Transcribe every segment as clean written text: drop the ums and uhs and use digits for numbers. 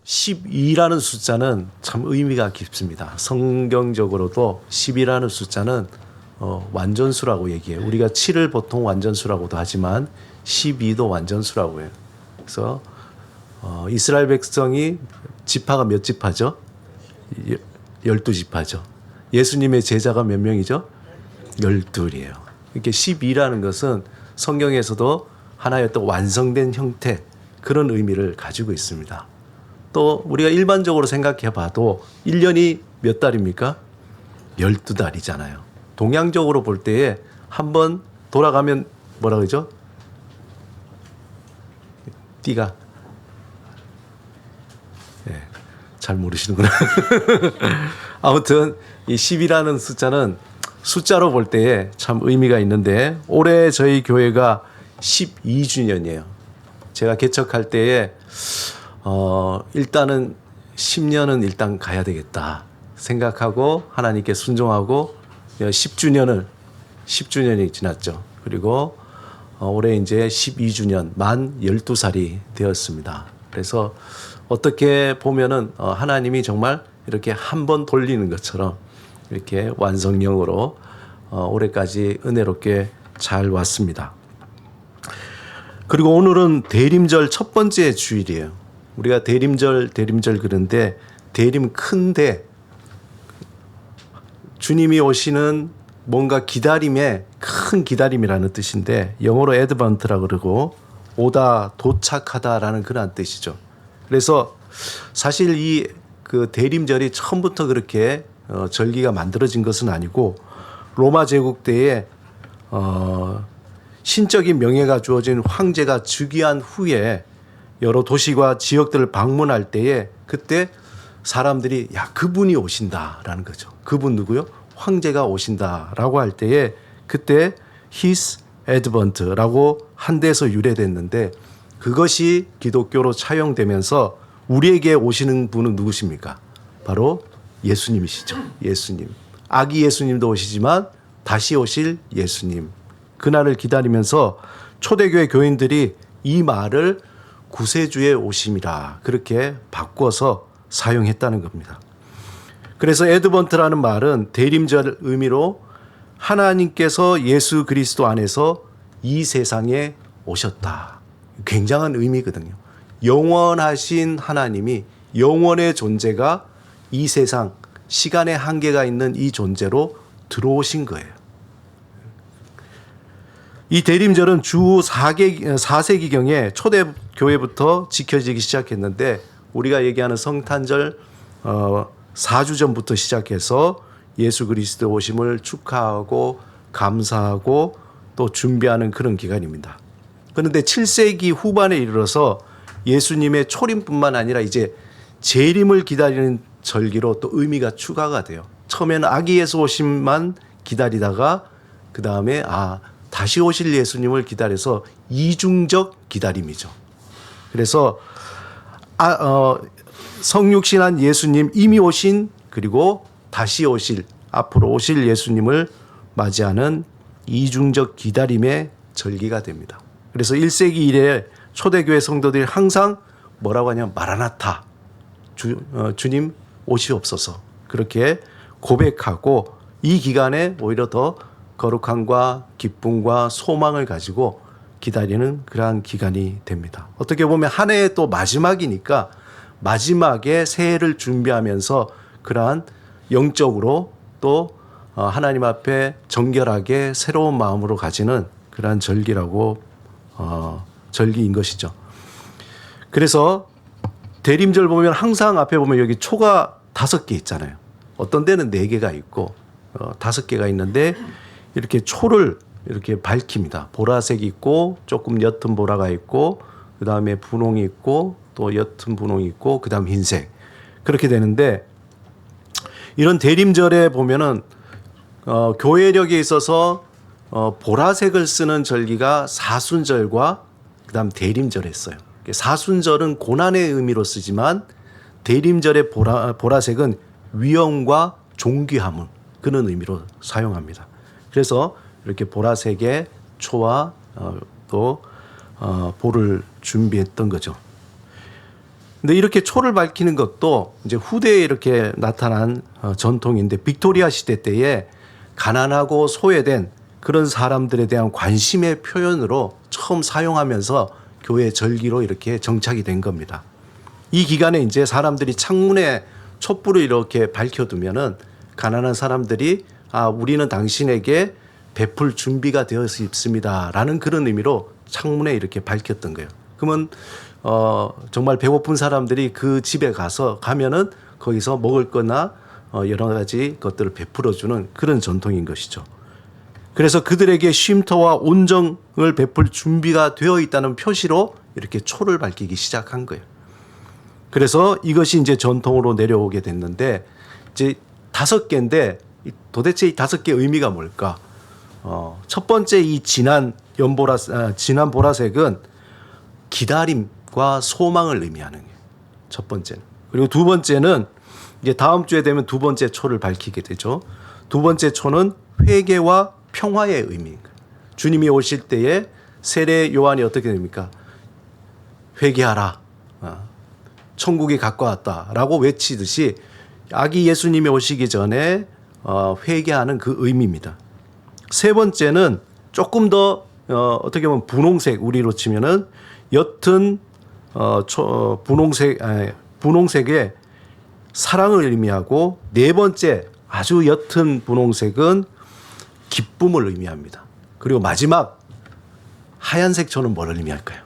12라는 숫자는 참 의미가 깊습니다. 성경적으로도 10이라는 숫자는 완전수라고 얘기해요. 우리가 7을 보통 완전수라고도 하지만 12도 완전수라고 해요. 그래서 이스라엘 백성이 지파가 몇 지파죠? 12지파죠. 예수님의 제자가 몇 명이죠? 12이에요. 이렇게 12라는 것은 성경에서도 하나의 또 완성된 형태, 그런 의미를 가지고 있습니다. 또 우리가 일반적으로 생각해 봐도 1년이 몇 달입니까? 12달이잖아요. 동양적으로 볼 때에 한 번 돌아가면 뭐라 그러죠? 띠가 잘 모르시는구나. 아무튼 이 10이라는 숫자는 숫자로 볼 때에 참 의미가 있는데 올해 저희 교회가 12주년이에요. 제가 개척할 때에 일단은 10년은 일단 가야 되겠다 생각하고 하나님께 순종하고 10주년이 지났죠. 그리고 올해 이제 12주년 만 12살이 되었습니다. 그래서 어떻게 보면은 하나님이 정말 이렇게 한 번 돌리는 것처럼 이렇게 완성형으로 올해까지 은혜롭게 잘 왔습니다. 그리고 오늘은 대림절 첫 번째 주일이에요. 우리가 대림절 그런데 대림 큰데 주님이 오시는 뭔가 기다림에 큰 기다림이라는 뜻인데 영어로 애드번트라고 그러고 오다 도착하다라는 그런 뜻이죠. 그래서 사실 이 그 대림절이 처음부터 그렇게 절기가 만들어진 것은 아니고 로마 제국 때에 신적인 명예가 주어진 황제가 즉위한 후에 여러 도시와 지역들을 방문할 때에 그때 사람들이 야 그분이 오신다라는 거죠. 그분 누구요? 황제가 오신다라고 할 때에 그때 His Advent라고 한 데서 유래됐는데 그것이 기독교로 차용되면서 우리에게 오시는 분은 누구십니까? 바로 예수님이시죠. 예수님. 아기 예수님도 오시지만 다시 오실 예수님. 그날을 기다리면서 초대교회 교인들이 이 말을 구세주의 오심이라 그렇게 바꿔서 사용했다는 겁니다. 그래서 애드번트라는 말은 대림절 의미로 하나님께서 예수 그리스도 안에서 이 세상에 오셨다. 굉장한 의미거든요. 영원하신 하나님이 영원의 존재가 이 세상, 시간의 한계가 있는 이 존재로 들어오신 거예요. 이 대림절은 주 4세기경에 초대교회부터 지켜지기 시작했는데 우리가 얘기하는 성탄절 4주 전부터 시작해서 예수 그리스도 오심을 축하하고 감사하고 또 준비하는 그런 기간입니다. 그런데 7세기 후반에 이르러서 예수님의 초림뿐만 아니라 이제 재림을 기다리는 절기로 또 의미가 추가가 돼요. 처음에는 아기 예수 오심만 기다리다가 그 다음에 다시 오실 예수님을 기다려서 이중적 기다림이죠. 그래서 성육신한 예수님 이미 오신 그리고 다시 오실 앞으로 오실 예수님을 맞이하는 이중적 기다림의 절기가 됩니다. 그래서 1세기 이래 초대교회 성도들이 항상 뭐라고 하냐면 마라나타 주님 오시옵소서 그렇게 고백하고 이 기간에 오히려 더 거룩함과 기쁨과 소망을 가지고 기다리는 그러한 기간이 됩니다. 어떻게 보면 한 해의 또 마지막이니까 마지막에 새해를 준비하면서 그러한 영적으로 또 하나님 앞에 정결하게 새로운 마음으로 가지는 그러한 절기라고 절기인 것이죠. 그래서 대림절 보면 항상 앞에 보면 여기 초가 5개 있잖아요. 어떤 데는 4개가 있고 5개가 있는데 이렇게 초를 이렇게 밝힙니다. 보라색이 있고 조금 옅은 보라가 있고 그 다음에 분홍이 있고 또 옅은 분홍이 있고 그 다음 흰색 그렇게 되는데 이런 대림절에 보면은 교회력에 있어서 보라색을 쓰는 절기가 사순절과 그 다음 대림절에 써요. 사순절은 고난의 의미로 쓰지만 대림절의 보라색은 위엄과 존귀함을 그런 의미로 사용합니다. 그래서 이렇게 보라색의 초와 또 볼을 준비했던 거죠. 근데 이렇게 초를 밝히는 것도 이제 후대에 이렇게 나타난 전통인데, 빅토리아 시대 때에 가난하고 소외된 그런 사람들에 대한 관심의 표현으로 처음 사용하면서 교회 절기로 이렇게 정착이 된 겁니다. 이 기간에 이제 사람들이 창문에 촛불을 이렇게 밝혀두면은 가난한 사람들이 우리는 당신에게 베풀 준비가 되어 있습니다라는 그런 의미로 창문에 이렇게 밝혔던 거예요. 그러면 정말 배고픈 사람들이 그 집에 가면은 거기서 먹을 거나 여러 가지 것들을 베풀어주는 그런 전통인 것이죠. 그래서 그들에게 쉼터와 온정을 베풀 준비가 되어 있다는 표시로 이렇게 초를 밝히기 시작한 거예요. 그래서 이것이 이제 전통으로 내려오게 됐는데, 이제 5개인데 도대체 이 5개의 의미가 뭘까? 첫 번째 이 진한 보라색은 기다림과 소망을 의미하는 거예요. 첫 번째는. 그리고 두 번째는 이제 다음 주에 되면 두 번째 초를 밝히게 되죠. 두 번째 초는 회개와 평화의 의미인 거예요. 주님이 오실 때에 세례 요한이 어떻게 됩니까? 회개하라. 천국이 가까웠다라고 외치듯이 아기 예수님이 오시기 전에 회개하는 그 의미입니다. 세 번째는 조금 더 어떻게 보면 분홍색, 우리로 치면은 옅은 분홍색의 사랑을 의미하고, 네 번째 아주 옅은 분홍색은 기쁨을 의미합니다. 그리고 마지막 하얀색 초는 뭘 의미할까요?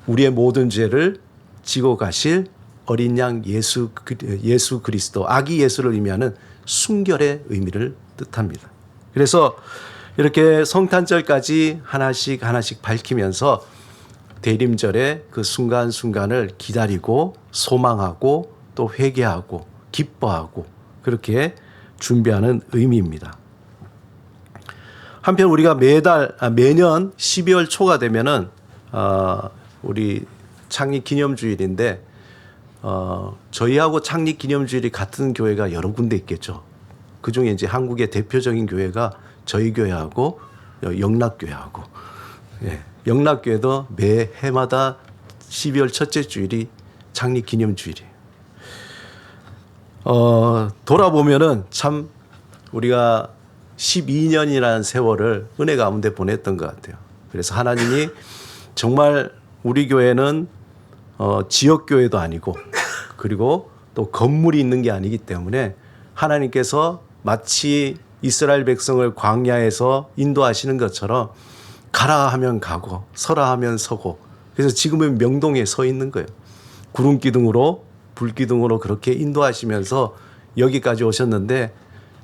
우리의 모든 죄를 지고 가실 어린 양 예수 그리스도, 아기 예수를 의미하는 순결의 의미를 뜻합니다. 그래서 이렇게 성탄절까지 하나씩 밝히면서 대림절의 그 순간순간을 기다리고 소망하고 또 회개하고 기뻐하고 그렇게 준비하는 의미입니다. 한편 우리가 매년 12월 초가 되면은 우리 창립 기념주일인데, 저희하고 창립 기념주일이 같은 교회가 여러 군데 있겠죠. 그 중에 이제 한국의 대표적인 교회가 저희 교회하고 영락교회하고, 영락교회도 매해마다 12월 첫째 주일이 창립 기념주일이에요. 돌아보면은 참 우리가 12년이라는 세월을 은혜 가운데 보냈던 것 같아요. 그래서 하나님이 정말 우리 교회는 지역교회도 아니고, 그리고 또 건물이 있는 게 아니기 때문에 하나님께서 마치 이스라엘 백성을 광야에서 인도하시는 것처럼 가라 하면 가고 서라 하면 서고, 그래서 지금은 명동에 서 있는 거예요. 구름기둥으로 불기둥으로 그렇게 인도하시면서 여기까지 오셨는데,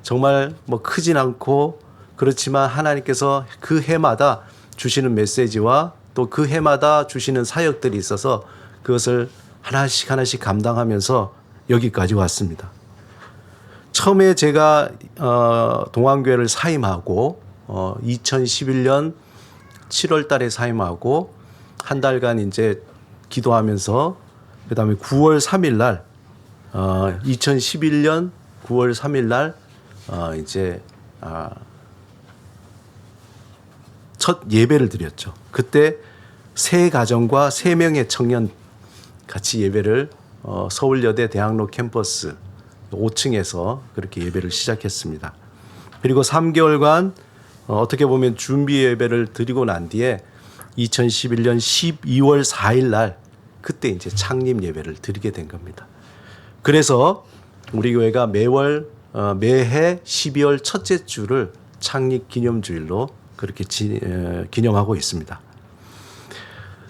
정말 뭐 크진 않고 그렇지만 하나님께서 그 해마다 주시는 메시지와 또 그 해마다 주시는 사역들이 있어서 그것을 하나씩 감당하면서 여기까지 왔습니다. 처음에 제가 동안교회를 사임하고 2011년 7월 달에 사임하고 한 달간 이제 기도하면서, 그다음에 9월 3일 날 2011년 9월 3일 날 이제 첫 예배를 드렸죠. 그때 3가정과 3명의 청년 같이 예배를 서울여대 대학로 캠퍼스 5층에서 그렇게 예배를 시작했습니다. 그리고 3개월간 어떻게 보면 준비 예배를 드리고 난 뒤에 2011년 12월 4일 날 그때 이제 창립 예배를 드리게 된 겁니다. 그래서 우리 교회가 매해 12월 첫째 주를 창립 기념주일로 그렇게 기념하고 있습니다.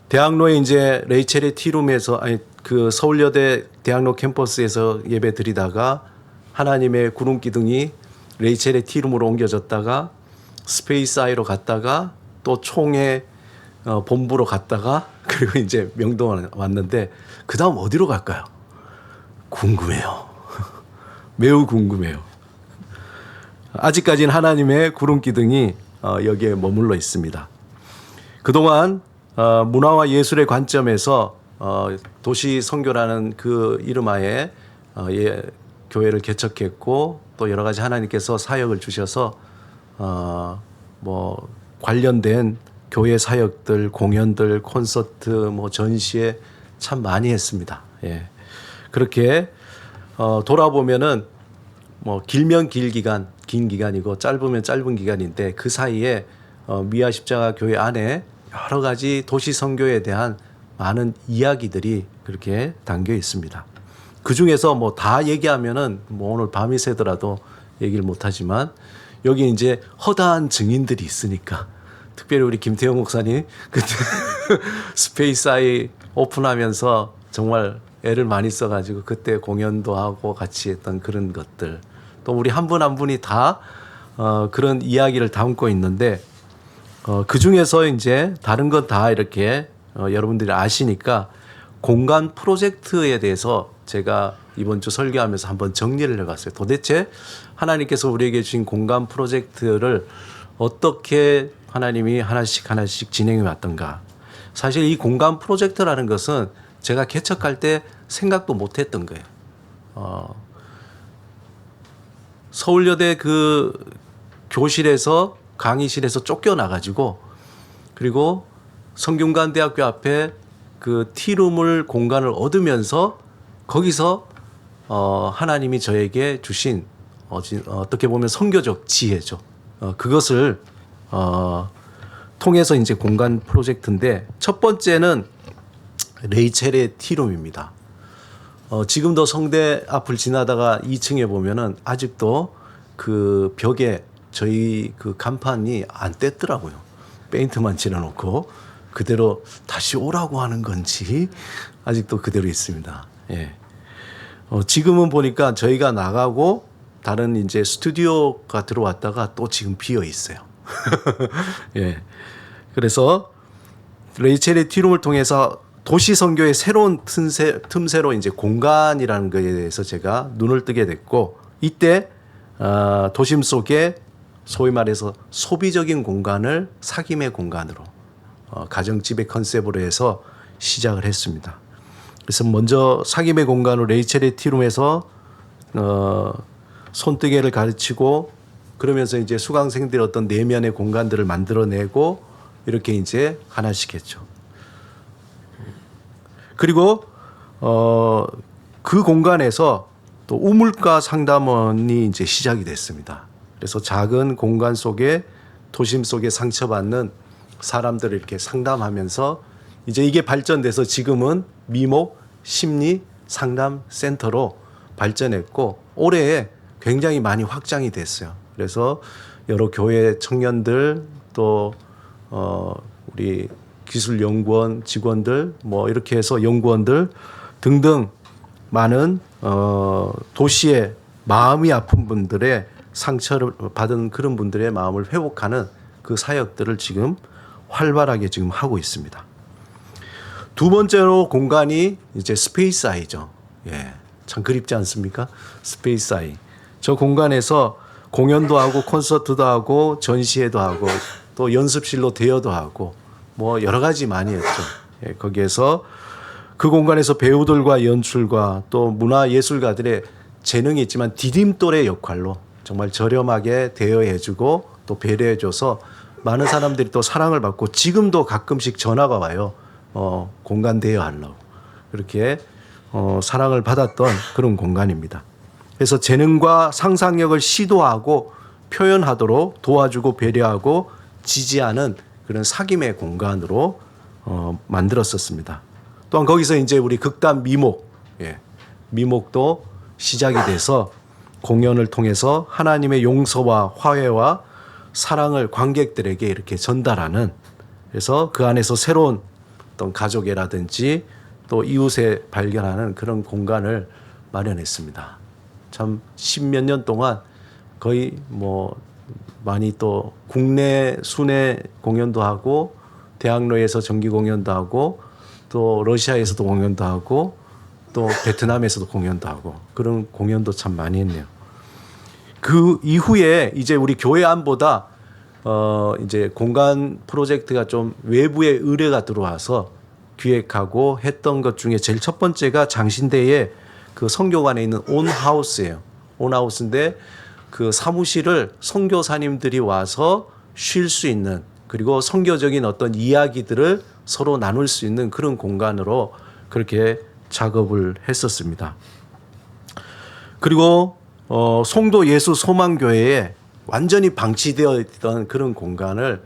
대학로에 이제 레이첼의 티룸에서, 그 서울여대 대학로 캠퍼스에서 예배 드리다가 하나님의 구름기둥이 레이첼의 티룸으로 옮겨졌다가 스페이스 아이로 갔다가 또 총회 본부로 갔다가 그리고 이제 명동 왔는데, 그 다음 어디로 갈까요? 궁금해요. 매우 궁금해요. 아직까지는 하나님의 구름기둥이 여기에 머물러 있습니다. 그동안 문화와 예술의 관점에서 도시 선교라는 그 이름하에 교회를 개척했고, 또 여러 가지 하나님께서 사역을 주셔서 뭐 관련된 교회 사역들, 공연들, 콘서트, 뭐 전시회 참 많이 했습니다. 예. 그렇게 돌아보면은 뭐 길면 긴 기간이고 짧으면 짧은 기간인데 그 사이에 미아 십자가 교회 안에 여러 가지 도시 선교에 대한 많은 이야기들이 그렇게 담겨 있습니다. 그 중에서 뭐 다 얘기하면은 뭐 오늘 밤이 새더라도 얘기를 못 하지만 여기 이제 허다한 증인들이 있으니까 특별히 우리 김태형 목사님 그때 스페이스 아이 오픈하면서 정말 애를 많이 써가지고 그때 공연도 하고 같이 했던 그런 것들 또 우리 한 분 한 분이 다 그런 이야기를 담고 있는데 그 중에서 이제 다른 건 다 이렇게 여러분들이 아시니까 공간 프로젝트에 대해서 제가 이번 주 설교하면서 한번 정리를 해봤어요. 도대체 하나님께서 우리에게 주신 공간 프로젝트를 어떻게 하나님이 하나씩 진행해 왔던가. 사실 이 공간 프로젝트라는 것은 제가 개척할 때 생각도 못 했던 거예요. 서울여대 그 교실에서 강의실에서 쫓겨나가지고 그리고 성균관대학교 앞에 그 티룸을 공간을 얻으면서 거기서 하나님이 저에게 주신 어떻게 보면 선교적 지혜죠. 그것을 통해서 이제 공간 프로젝트인데 첫 번째는 레이첼의 티룸입니다. 지금도 성대 앞을 지나다가 2층에 보면은 아직도 그 벽에 저희 그 간판이 안 뗐더라고요. 페인트만 칠해놓고 그대로 다시 오라고 하는 건지 아직도 그대로 있습니다. 예. 지금은 보니까 저희가 나가고 다른 이제 스튜디오가 들어왔다가 또 지금 비어 있어요. 예. 그래서 레이첼의 티룸을 통해서 도시 선교의 새로운 틈새로 이제 공간이라는 것에 대해서 제가 눈을 뜨게 됐고 이때 도심 속에 소위 말해서 소비적인 공간을 사귐의 공간으로 가정집의 컨셉으로 해서 시작을 했습니다. 그래서 먼저 사귐의 공간으로 레이첼의 티룸에서 손뜨개를 가르치고 그러면서 이제 수강생들의 어떤 내면의 공간들을 만들어내고 이렇게 이제 하나씩 했죠. 그리고 그 공간에서 또 우물가 상담원이 이제 시작이 됐습니다. 그래서 작은 공간 속에 도심 속에 상처받는 사람들을 이렇게 상담하면서 이제 이게 발전돼서 지금은 미목 심리 상담 센터로 발전했고 올해 굉장히 많이 확장이 됐어요. 그래서 여러 교회 청년들 또 우리 기술연구원 직원들 뭐 이렇게 해서 연구원들 등등 많은 도시의 마음이 아픈 분들의 상처를 받은 그런 분들의 마음을 회복하는 그 사역들을 지금 활발하게 지금 하고 있습니다. 두 번째로 공간이 이제 스페이스 아이죠. 예, 참 그립지 않습니까? 스페이스 아이. 저 공간에서 공연도 하고 콘서트도 하고 전시회도 하고 또 연습실로 대여도 하고 뭐 여러 가지 많이 했죠. 예, 거기에서 그 공간에서 배우들과 연출과 또 문화예술가들의 재능이 있지만 디딤돌의 역할로 정말 저렴하게 대여해주고 또 배려해줘서 많은 사람들이 또 사랑을 받고 지금도 가끔씩 전화가 와요. 공간 대여하려고. 그렇게 사랑을 받았던 그런 공간입니다. 그래서 재능과 상상력을 시도하고 표현하도록 도와주고 배려하고 지지하는 그런 사귐의 공간으로 만들었었습니다. 또한 거기서 이제 우리 극단 미목, 미목도 시작이 돼서 공연을 통해서 하나님의 용서와 화해와 사랑을 관객들에게 이렇게 전달하는 그래서 그 안에서 새로운 어떤 가족애라든지 또 이웃에 발견하는 그런 공간을 마련했습니다. 참 십몇 년 동안 거의 뭐 많이 또 국내 순회 공연도 하고 대학로에서 정기 공연도 하고 또 러시아에서도 공연도 하고 또 베트남에서도 공연도 하고 그런 공연도 참 많이 했네요. 그 이후에 이제 우리 교회 안보다 이제 공간 프로젝트가 좀 외부의 의뢰가 들어와서 기획하고 했던 것 중에 제일 첫 번째가 장신대에 그 선교관에 있는 온하우스예요. 온하우스인데 그 사무실을 선교사님들이 와서 쉴 수 있는 그리고 선교적인 어떤 이야기들을 서로 나눌 수 있는 그런 공간으로 그렇게 작업을 했었습니다. 그리고 송도 예수 소망교회에 완전히 방치되어 있던 그런 공간을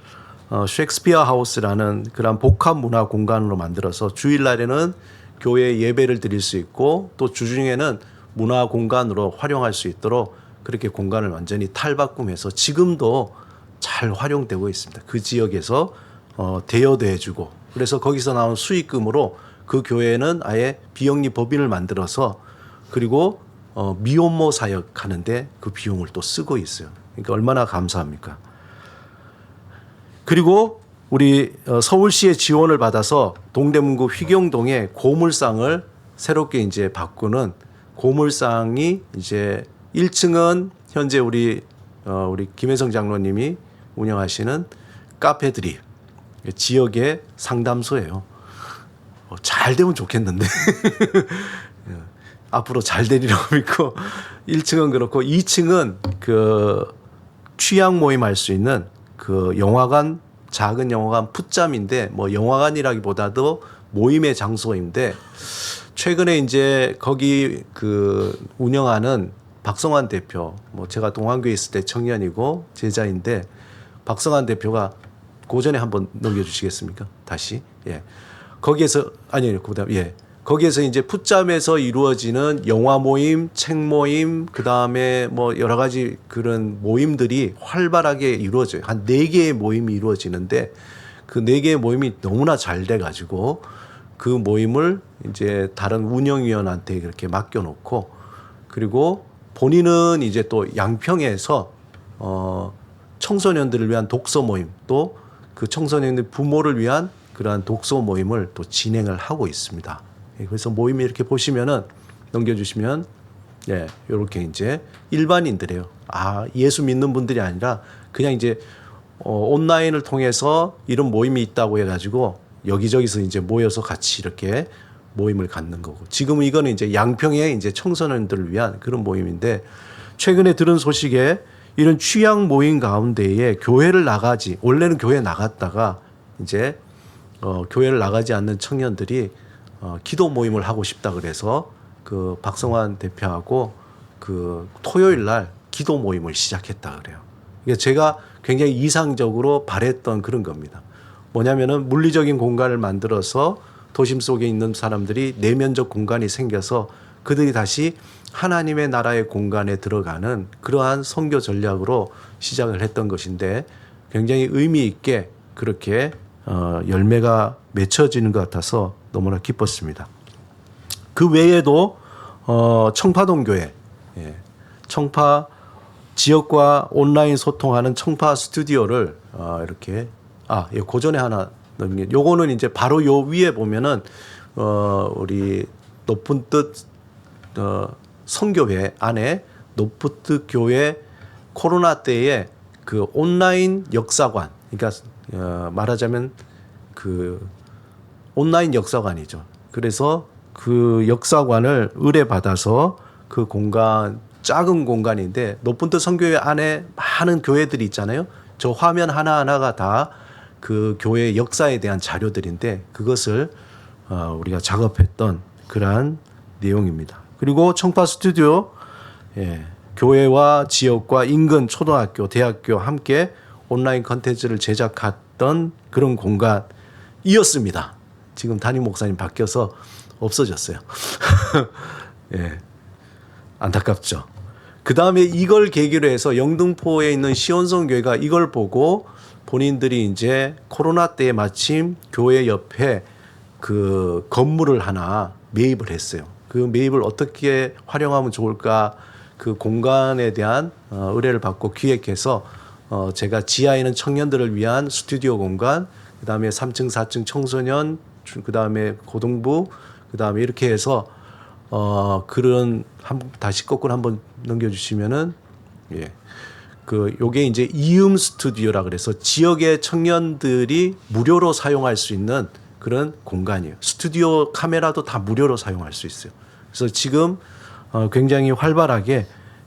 셰익스피어 하우스라는 그런 복합 문화 공간으로 만들어서 주일날에는 교회 예배를 드릴 수 있고 또 주중에는 문화 공간으로 활용할 수 있도록 그렇게 공간을 완전히 탈바꿈해서 지금도 잘 활용되고 있습니다. 그 지역에서 대여도 해주고 그래서 거기서 나온 수익금으로 그 교회는 아예 비영리 법인을 만들어서 그리고 미혼모 사역하는데 그 비용을 또 쓰고 있어요. 그러니까 얼마나 감사합니까? 그리고 우리 서울시의 지원을 받아서 동대문구 휘경동에 고물상을 새롭게 이제 바꾸는 고물상이 이제 1층은 현재 우리 김혜성 장로님이 운영하시는 카페들이 지역의 상담소예요. 잘 되면 좋겠는데 앞으로 잘 되리라고 믿고 1층은 그렇고 2층은 그 취향 모임할 수 있는 그 영화관 작은 영화관 풋잠인데 뭐 영화관이라기보다도 모임의 장소인데 최근에 이제 거기 그 운영하는 박성환 대표 뭐 제가 동안교회 있을 때 청년이고 제자인데 박성환 대표가 고전에 한번 넘겨주시겠습니까? 다시 예 거기에서 아니요 그다음 예 거기에서 이제 풋잠에서 이루어지는 영화 모임, 책 모임, 그 다음에 뭐 여러 가지 그런 모임들이 활발하게 이루어져요. 한 4개의 모임이 이루어지는데 그 4개의 모임이 너무나 잘 돼가지고 그 모임을 이제 다른 운영위원한테 그렇게 맡겨놓고 그리고 본인은 이제 또 양평에서 청소년들을 위한 독서 모임 또 그 청소년들 부모를 위한 그러한 독서 모임을 또 진행을 하고 있습니다. 그래서 모임이 이렇게 보시면은 넘겨주시면 예, 요렇게 이제 일반인들이에요. 아, 예수 믿는 분들이 아니라 그냥 이제 온라인을 통해서 이런 모임이 있다고 해가지고 여기저기서 이제 모여서 같이 이렇게 모임을 갖는 거고 지금 이거는 이제 양평의 이제 청소년들을 위한 그런 모임인데 최근에 들은 소식에 이런 취향 모임 가운데에 교회를 나가지 원래는 교회 나갔다가 이제 교회를 나가지 않는 청년들이 기도 모임을 하고 싶다 그래서 그 박성환 대표하고 그 토요일 날 기도 모임을 시작했다 그래요. 이게 제가 굉장히 이상적으로 바랬던 그런 겁니다. 뭐냐면은 물리적인 공간을 만들어서 도심 속에 있는 사람들이 내면적 공간이 생겨서 그들이 다시 하나님의 나라의 공간에 들어가는 그러한 선교 전략으로 시작을 했던 것인데 굉장히 의미 있게 그렇게 열매가 맺혀지는 것 같아서 너무나 기뻤습니다. 그 외에도 청파동 교회, 예, 청파 지역과 온라인 소통하는 청파 스튜디오를 이렇게 예, 고전에 하나 넣는 게 요거는 이제 바로 요 위에 보면은 우리 높은 뜻 선교회 안에 높은 뜻 교회 코로나 때에 그 온라인 역사관 그러니까 말하자면 그 온라인 역사관이죠. 그래서 그 역사관을 의뢰받아서 그 공간 작은 공간인데 높은 뜻 선교회 안에 많은 교회들이 있잖아요. 저 화면 하나하나가 다 그 교회 역사에 대한 자료들인데 그것을 우리가 작업했던 그러한 내용입니다. 그리고 청파 스튜디오 예, 교회와 지역과 인근 초등학교, 대학교 함께 온라인 컨텐츠를 제작했던 그런 공간이었습니다. 지금 담임 목사님 바뀌어서 없어졌어요. 예, 안타깝죠. 그 다음에 이걸 계기로 해서 영등포에 있는 시온성 교회가 이걸 보고 본인들이 이제 코로나 때에 마침 교회 옆에 그 건물을 하나 매입을 했어요. 그 매입을 어떻게 활용하면 좋을까 그 공간에 대한 의뢰를 받고 기획해서 제가 지하에는 청년들을 위한 스튜디오 공간, 그 다음에 3층, 4층 청소년, 그 다음에 고등부, 그 다음에 이렇게 해서 그런 다시 거꾸로 한번 넘겨주시면은 예. 그 요게 이제 이음 스튜디오라 그래서 지역의 청년들이 무료로 사용할 수 있는 그런 공간이에요. 스튜디오 카메라도 다 무료로 사용할 수 있어요. 그래서 지금 굉장히 활발하게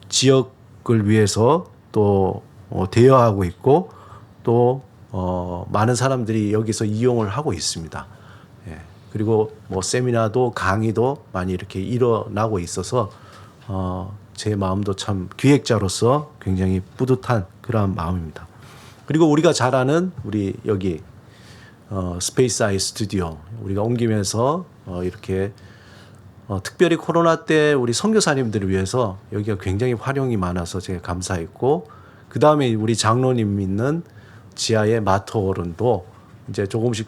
지역을 위해서 또 대여하고 있고 또 많은 사람들이 여기서 이용을 하고 있습니다. 예. 그리고 뭐 세미나도 강의도 많이 이렇게 일어나고 있어서 제 마음도 참 기획자로서 굉장히 뿌듯한 그러한 마음입니다. 그리고 우리가 잘 아는 우리 여기 스페이스 아이 스튜디오 우리가 옮기면서 이렇게 특별히 코로나 때 우리 선교사님들을 위해서 여기가 굉장히 활용이 많아서 제가 감사했고, 그 다음에 우리 장로님 있는 지하의 마터홀은도 이제 조금씩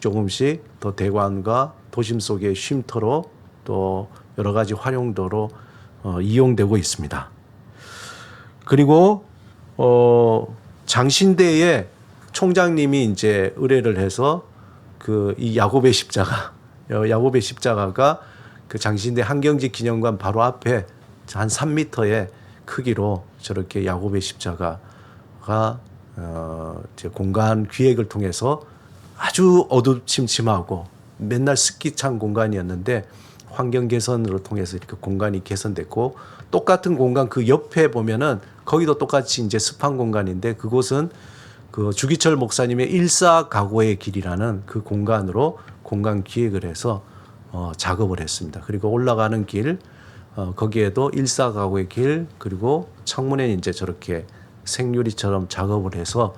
더 대관과 도심 속의 쉼터로 또 여러 가지 활용도로 이용되고 있습니다. 그리고 장신대에 총장님이 이제 의뢰를 해서 그 이 야곱의 십자가가 그 장신대 한경직 기념관 바로 앞에 한 3m의 크기로 저렇게 야곱의 십자가가 제 공간 기획을 통해서 아주 어두침침하고 맨날 습기 찬 공간이었는데 환경 개선으로 통해서 이렇게 공간이 개선됐고, 똑같은 공간 그 옆에 보면은 거기도 똑같이 이제 습한 공간인데 그곳은 그 주기철 목사님의 일사가고의 길이라는 그 공간으로 공간 기획을 해서 작업을 했습니다. 그리고 올라가는 길 거기에도 일사가고의 길, 그리고 창문에 이제 저렇게 생유리처럼 작업을 해서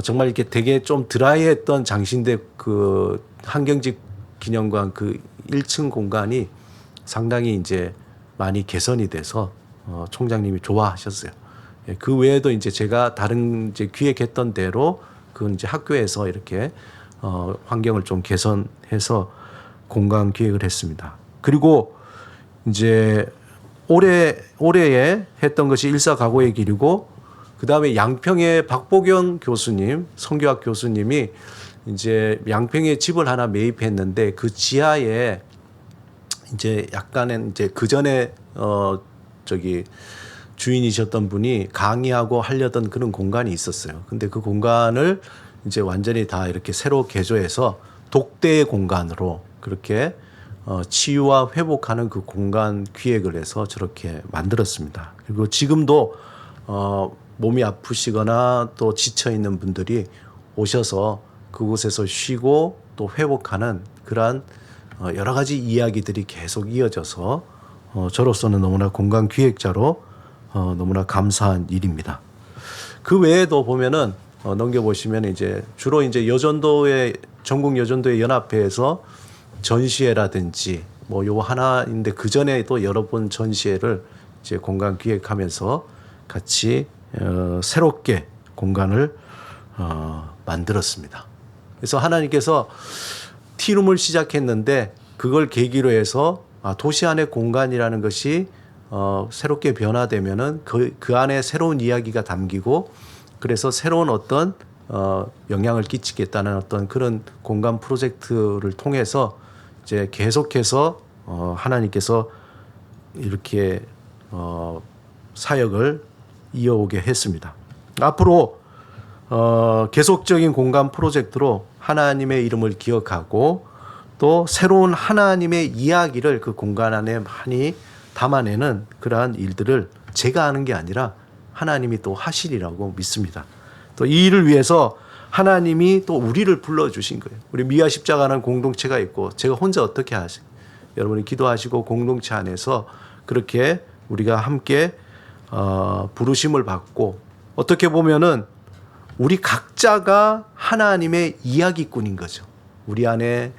정말 이렇게 되게 좀 드라이했던 장신대 그 한경직 기념관 그 1층 공간이 상당히 이제 많이 개선이 돼서 총장님이 좋아하셨어요. 예, 그 외에도 이제 제가 다른 이제 기획했던 대로 그 이제 학교에서 이렇게 환경을 좀 개선해서 공간 기획을 했습니다. 그리고 이제 올해에 했던 것이 일사가고의 길이고, 그 다음에 양평의 박보경 교수님, 성교학 교수님이 이제 양평에 집을 하나 매입했는데 그 지하에 이제 약간은 이제 그 전에 주인이셨던 분이 강의하고 하려던 그런 공간이 있었어요. 근데 그 공간을 이제 완전히 다 이렇게 새로 개조해서 독대의 공간으로 그렇게 치유와 회복하는 그 공간 기획을 해서 저렇게 만들었습니다. 그리고 지금도 몸이 아프시거나 또 지쳐 있는 분들이 오셔서 그곳에서 쉬고 또 회복하는 그러한 여러 가지 이야기들이 계속 이어져서 저로서는 너무나 공간 기획자로 너무나 감사한 일입니다. 그 외에도 보면은 넘겨보시면 이제 주로 이제 여전도의 전국 여전도의 연합회에서 전시회라든지 뭐 요 하나인데 그 전에도 여러 번 전시회를 이제 공간 기획하면서 같이 새롭게 공간을 만들었습니다. 그래서 하나님께서 티룸을 시작했는데 그걸 계기로 해서 도시 안의 공간이라는 것이 새롭게 변화되면은 그 안에 새로운 이야기가 담기고, 그래서 새로운 어떤 영향을 끼치겠다는 어떤 그런 공간 프로젝트를 통해서 이제 계속해서 하나님께서 이렇게 사역을 이어오게 했습니다. 앞으로 계속적인 공간 프로젝트로 하나님의 이름을 기억하고 또 새로운 하나님의 이야기를 그 공간 안에 많이 담아내는 그러한 일들을 제가 하는 게 아니라 하나님이 또 하시리라고 믿습니다. 또 이 일을 위해서 하나님이 또 우리를 불러주신 거예요. 우리 미아 십자가라는 공동체가 있고 제가 혼자 어떻게 하세요? 여러분이 기도하시고 공동체 안에서 그렇게 우리가 함께 부르심을 받고, 어떻게 보면은 우리 각자가 하나님의 이야기꾼인 거죠. 우리 안에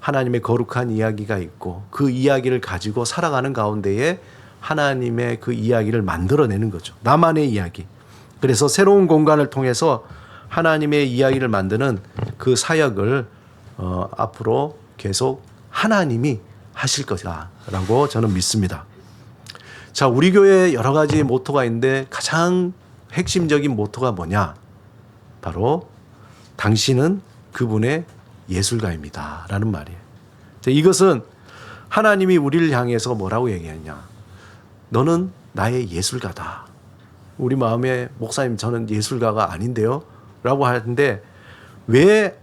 하나님의 거룩한 이야기가 있고 그 이야기를 가지고 살아가는 가운데에 하나님의 그 이야기를 만들어내는 거죠. 나만의 이야기. 그래서 새로운 공간을 통해서 하나님의 이야기를 만드는 그 사역을 앞으로 계속 하나님이 하실 것이라고 저는 믿습니다. 자, 우리 교회에 여러 가지 모토가 있는데 가장 핵심적인 모토가 뭐냐? 바로 당신은 그분의 예술가입니다 라는 말이에요. 이것은 하나님이 우리를 향해서 뭐라고 얘기하냐? 너는 나의 예술가다. 우리 마음에 목사님 저는 예술가가 아닌데요 라고 하는데 왜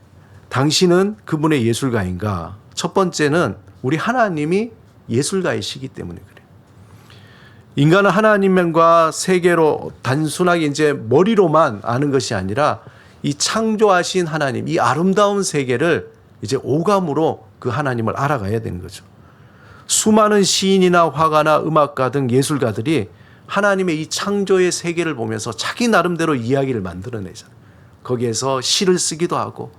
당신은 그분의 예술가인가? 첫 번째는 우리 하나님이 예술가이시기 때문에 그래요. 인간은 하나님과 세계로 단순하게 이제 머리로만 아는 것이 아니라 이 창조하신 하나님, 이 아름다운 세계를 이제 오감으로 그 하나님을 알아가야 되는 거죠. 수많은 시인이나 화가나 음악가 등 예술가들이 하나님의 이 창조의 세계를 보면서 자기 나름대로 이야기를 만들어내잖아요. 거기에서 시를 쓰기도 하고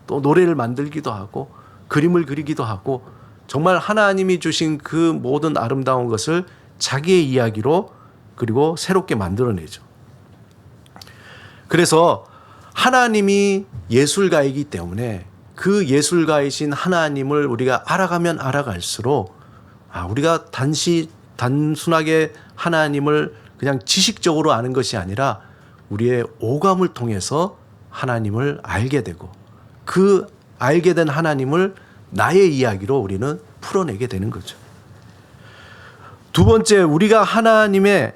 또 노래를 만들기도 하고 그림을 그리기도 하고 정말 하나님이 주신 그 모든 아름다운 것을 자기의 이야기로 그리고 새롭게 만들어내죠. 그래서 하나님이 예술가이기 때문에 그 예술가이신 하나님을 우리가 알아가면 알아갈수록 우리가 단순하게 하나님을 그냥 지식적으로 아는 것이 아니라 우리의 오감을 통해서 하나님을 알게 되고 그 알게 된 하나님을 나의 이야기로 우리는 풀어내게 되는 거죠. 두 번째, 우리가 하나님의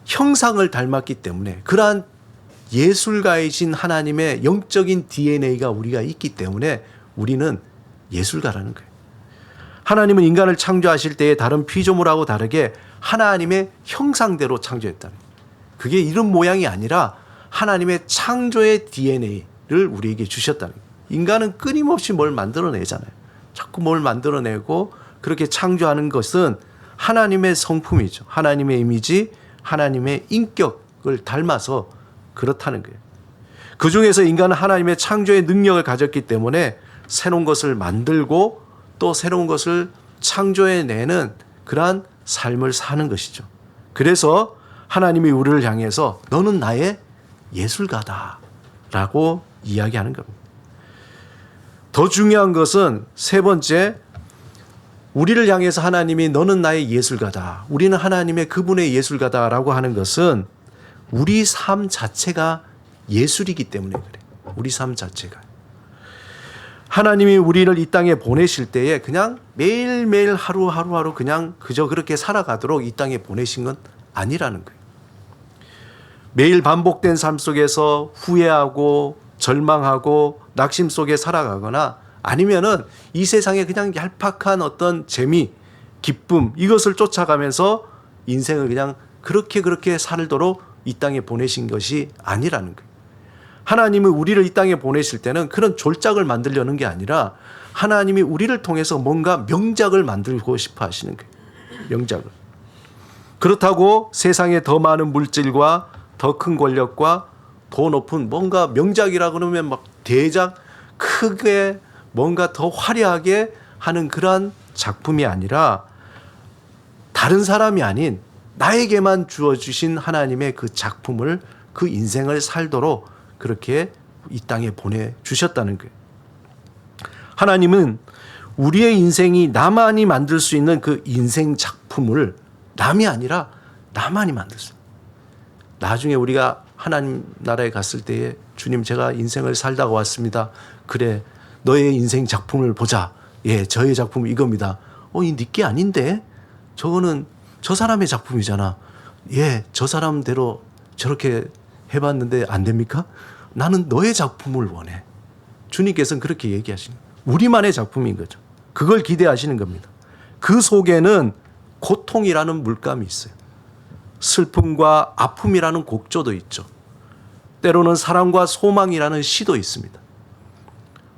형상을 닮았기 때문에 그러한 예술가이신 하나님의 영적인 DNA가 우리가 있기 때문에 우리는 예술가라는 거예요. 하나님은 인간을 창조하실 때에 다른 피조물하고 다르게 하나님의 형상대로 창조했다는 거예요. 그게 이런 모양이 아니라 하나님의 창조의 DNA를 우리에게 주셨다는 거예요. 인간은 끊임없이 뭘 만들어내잖아요. 자꾸 뭘 만들어내고 그렇게 창조하는 것은 하나님의 성품이죠. 하나님의 이미지, 하나님의 인격을 닮아서 그렇다는 거예요. 그 중에서 인간은 하나님의 창조의 능력을 가졌기 때문에 새로운 것을 만들고 또 새로운 것을 창조해내는 그러한 삶을 사는 것이죠. 그래서 하나님이 우리를 향해서 너는 나의 예술가다 라고 이야기하는 겁니다. 더 중요한 것은 세 번째, 우리를 향해서 하나님이 너는 나의 예술가다, 우리는 하나님의 그분의 예술가다라고 하는 것은 우리 삶 자체가 예술이기 때문에 그래요. 우리 삶 자체가. 하나님이 우리를 이 땅에 보내실 때에 그냥 매일매일 하루하루 그냥 그저 그렇게 살아가도록 이 땅에 보내신 건 아니라는 거예요. 매일 반복된 삶 속에서 후회하고 절망하고 낙심 속에 살아가거나 아니면은 이 세상에 그냥 얄팍한 어떤 재미, 기쁨 이것을 쫓아가면서 인생을 그냥 그렇게 살도록 이 땅에 보내신 것이 아니라는 거예요. 하나님은 우리를 이 땅에 보내실 때는 그런 졸작을 만들려는 게 아니라 하나님이 우리를 통해서 뭔가 명작을 만들고 싶어 하시는 거예요. 명작을. 그렇다고 세상에 더 많은 물질과 더 큰 권력과 더 높은 뭔가 명작이라 그러면 막 대작 크게 뭔가 더 화려하게 하는 그러한 작품이 아니라 다른 사람이 아닌 나에게만 주어주신 하나님의 그 작품을 그 인생을 살도록 그렇게 이 땅에 보내주셨다는 거예요. 하나님은 우리의 인생이 나만이 만들 수 있는 그 인생 작품을 남이 아니라 나만이 만들었어요. 나중에 우리가 하나님 나라에 갔을 때에 주님 제가 인생을 살다가 왔습니다. 그래 너의 인생 작품을 보자. 예, 저의 작품은 이겁니다. 이 네게 아닌데? 저거는 저 사람의 작품이잖아. 예, 저 사람대로 저렇게 해봤는데 안 됩니까? 나는 너의 작품을 원해. 주님께서는 그렇게 얘기하시는 거예요. 우리만의 작품인 거죠. 그걸 기대하시는 겁니다. 그 속에는 고통이라는 물감이 있어요. 슬픔과 아픔이라는 곡조도 있죠. 때로는 사랑과 소망이라는 시도 있습니다.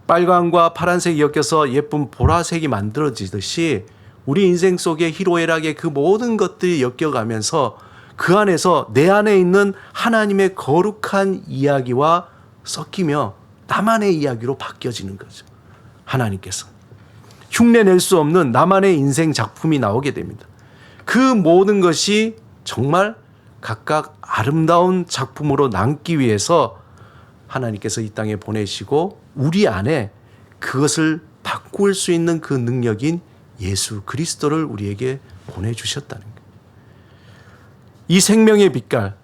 빨강과 파란색이 엮여서 예쁜 보라색이 만들어지듯이 우리 인생 속에 희로애락의 그 모든 것들이 엮여가면서 그 안에서 내 안에 있는 하나님의 거룩한 이야기와 섞이며 나만의 이야기로 바뀌어지는 거죠. 하나님께서 흉내낼 수 없는 나만의 인생 작품이 나오게 됩니다. 그 모든 것이 정말 각각 아름다운 작품으로 남기 위해서 하나님께서 이 땅에 보내시고 우리 안에 그것을 바꿀 수 있는 그 능력인 예수 그리스도를 우리에게 보내주셨다는 거예요. 이 생명의 빛깔,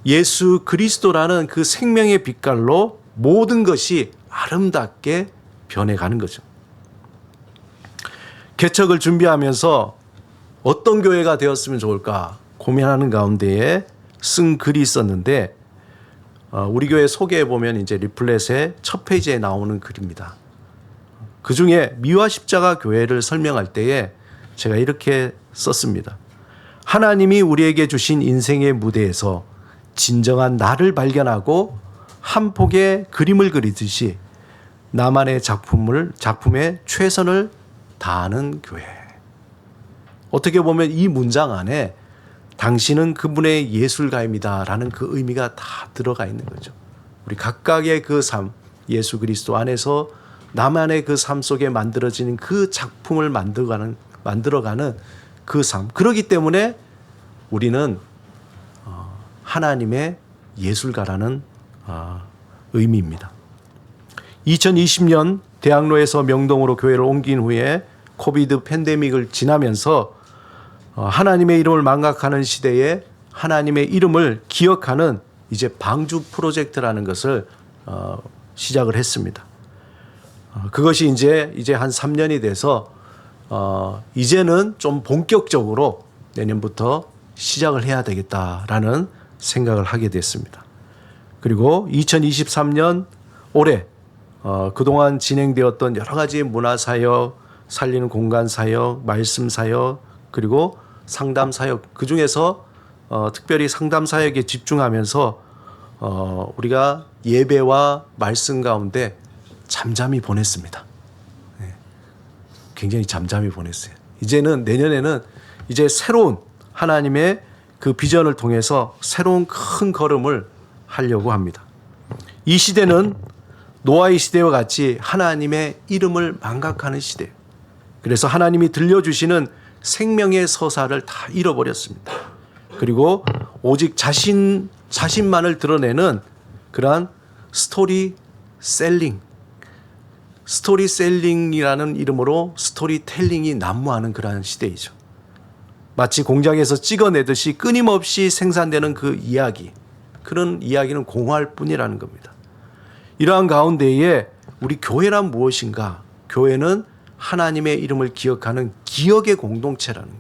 예수 그리스도라는 그 생명의 빛깔로 모든 것이 아름답게 변해가는 거죠. 개척을 준비하면서 어떤 교회가 되었으면 좋을까 고민하는 가운데에 쓴 글이 있었는데 우리 교회 소개해 보면 이제 리플렛의 첫 페이지에 나오는 글입니다. 그 중에 미화 십자가 교회를 설명할 때에 제가 이렇게 썼습니다. 하나님이 우리에게 주신 인생의 무대에서 진정한 나를 발견하고 한 폭의 그림을 그리듯이 나만의 작품에 최선을 다하는 교회. 어떻게 보면 이 문장 안에 당신은 그분의 예술가입니다라는 그 의미가 다 들어가 있는 거죠. 우리 각각의 그 삶, 예수 그리스도 안에서 나만의 그 삶 속에 만들어지는 그 작품을 만들어가는 그 삶. 그렇기 때문에 우리는 하나님의 예술가라는 의미입니다. 2020년 대학로에서 명동으로 교회를 옮긴 후에 코비드 팬데믹을 지나면서 하나님의 이름을 망각하는 시대에 하나님의 이름을 기억하는 이제 방주 프로젝트라는 것을 시작을 했습니다. 그것이 이제 한 3년이 돼서 이제는 좀 본격적으로 내년부터 시작을 해야 되겠다라는 생각을 하게 됐습니다. 그리고 2023년 올해 그동안 진행되었던 여러 가지 문화사역, 살리는 공간사역, 말씀사역, 그리고 상담사역, 그중에서 특별히 상담사역에 집중하면서 우리가 예배와 말씀 가운데 잠잠히 보냈습니다. 굉장히 잠잠히 보냈어요. 이제는 내년에는 이제 새로운 하나님의 그 비전을 통해서 새로운 큰 걸음을 하려고 합니다. 이 시대는 노아의 시대와 같이 하나님의 이름을 망각하는 시대예요. 그래서 하나님이 들려주시는 생명의 서사를 다 잃어버렸습니다. 그리고 오직 자신만을 드러내는 그러한 스토리셀링이라는 이름으로 스토리텔링이 난무하는 그러한 시대이죠. 마치 공장에서 찍어내듯이 끊임없이 생산되는 그 이야기, 그런 이야기는 공허할 뿐이라는 겁니다. 이러한 가운데에 우리 교회란 무엇인가? 교회는 하나님의 이름을 기억하는 기억의 공동체라는,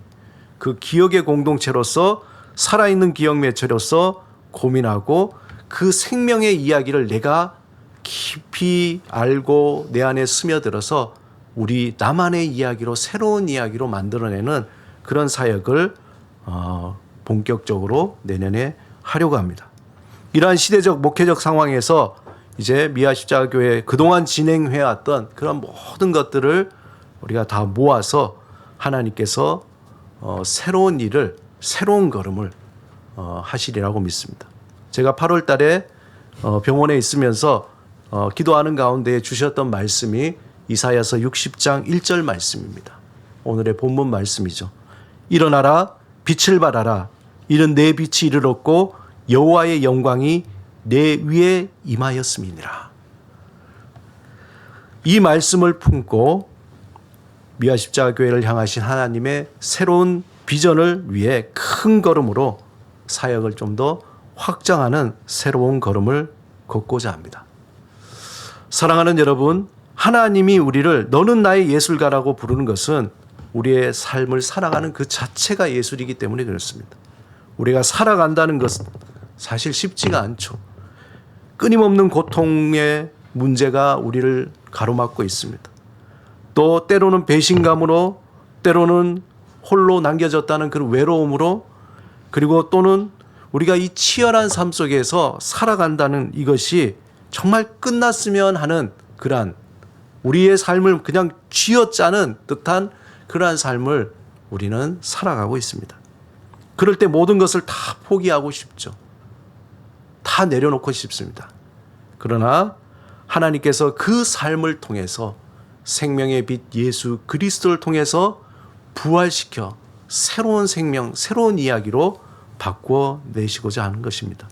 그 기억의 공동체로서 살아있는 기억 매체로서 고민하고 그 생명의 이야기를 내가 깊이 알고 내 안에 스며들어서 우리 나만의 이야기로, 새로운 이야기로 만들어내는 그런 사역을 본격적으로 내년에 하려고 합니다. 이러한 시대적 목회적 상황에서 이제 미아십자가교회 그동안 진행해왔던 그런 모든 것들을 우리가 다 모아서 하나님께서 새로운 일을, 새로운 걸음을 하시리라고 믿습니다. 제가 8월 달에 병원에 있으면서 기도하는 가운데 주셨던 말씀이 이사야서 60장 1절 말씀입니다. 오늘의 본문 말씀이죠. 일어나라, 빛을 발하라. 이는 내 빛이 이르렀고 여호와의 영광이 내 위에 임하였음이니라. 이 말씀을 품고 미아십자가교회를 향하신 하나님의 새로운 비전을 위해 큰 걸음으로 사역을 좀 더 확장하는 새로운 걸음을 걷고자 합니다. 사랑하는 여러분, 하나님이 우리를 너는 나의 예술가라고 부르는 것은 우리의 삶을 살아가는 그 자체가 예술이기 때문에 그렇습니다. 우리가 살아간다는 것은 사실 쉽지가 않죠. 끊임없는 고통의 문제가 우리를 가로막고 있습니다. 또 때로는 배신감으로, 때로는 홀로 남겨졌다는 그 외로움으로, 그리고 또는 우리가 이 치열한 삶 속에서 살아간다는 이것이 정말 끝났으면 하는 그러한 우리의 삶을 그냥 쥐어짜는 듯한 그러한 삶을 우리는 살아가고 있습니다. 그럴 때 모든 것을 다 포기하고 싶죠. 다 내려놓고 싶습니다. 그러나 하나님께서 그 삶을 통해서 생명의 빛 예수 그리스도를 통해서 부활시켜 새로운 생명, 새로운 이야기로 바꾸어 내시고자 하는 것입니다.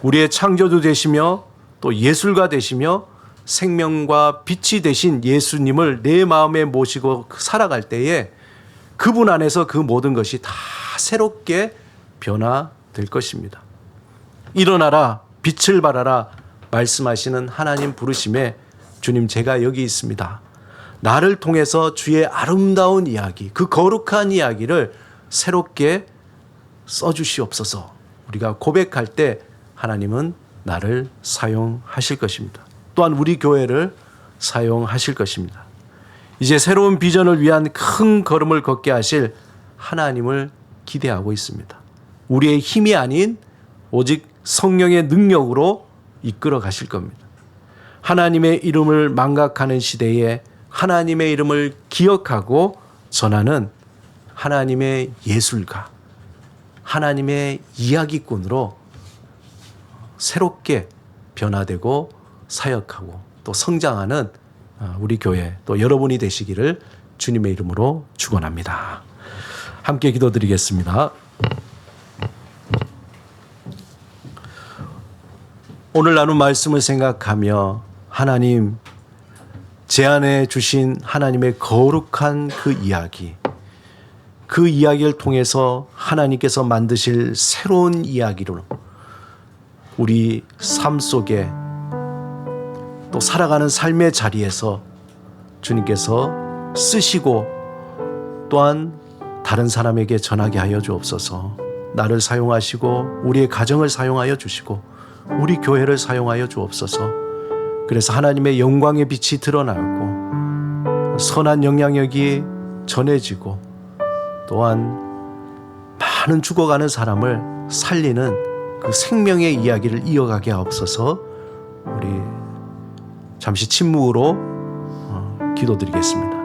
우리의 창조주 되시며 또 예술가 되시며 생명과 빛이 되신 예수님을 내 마음에 모시고 살아갈 때에 그분 안에서 그 모든 것이 다 새롭게 변화될 것입니다. 일어나라, 빛을 발하라 말씀하시는 하나님 부르심에 주님, 제가 여기 있습니다. 나를 통해서 주의 아름다운 이야기, 그 거룩한 이야기를 새롭게 써주시옵소서. 우리가 고백할 때 하나님은 나를 사용하실 것입니다. 또한 우리 교회를 사용하실 것입니다. 이제 새로운 비전을 위한 큰 걸음을 걷게 하실 하나님을 기대하고 있습니다. 우리의 힘이 아닌 오직 성령의 능력으로 이끌어 가실 겁니다. 하나님의 이름을 망각하는 시대에 하나님의 이름을 기억하고 전하는 하나님의 예술가, 하나님의 이야기꾼으로 새롭게 변화되고 사역하고 또 성장하는 우리 교회 또 여러분이 되시기를 주님의 이름으로 축원합니다. 함께 기도드리겠습니다. 오늘 나눈 말씀을 생각하며 하나님 제안해 주신 하나님의 거룩한 그 이야기를 통해서 하나님께서 만드실 새로운 이야기로 우리 삶 속에 또 살아가는 삶의 자리에서 주님께서 쓰시고 또한 다른 사람에게 전하게 하여 주옵소서. 나를 사용하시고 우리의 가정을 사용하여 주시고 우리 교회를 사용하여 주옵소서. 그래서 하나님의 영광의 빛이 드러나고 선한 영향력이 전해지고 또한 많은 죽어가는 사람을 살리는 그 생명의 이야기를 이어가게 하옵소서. 우리 잠시 침묵으로 기도드리겠습니다.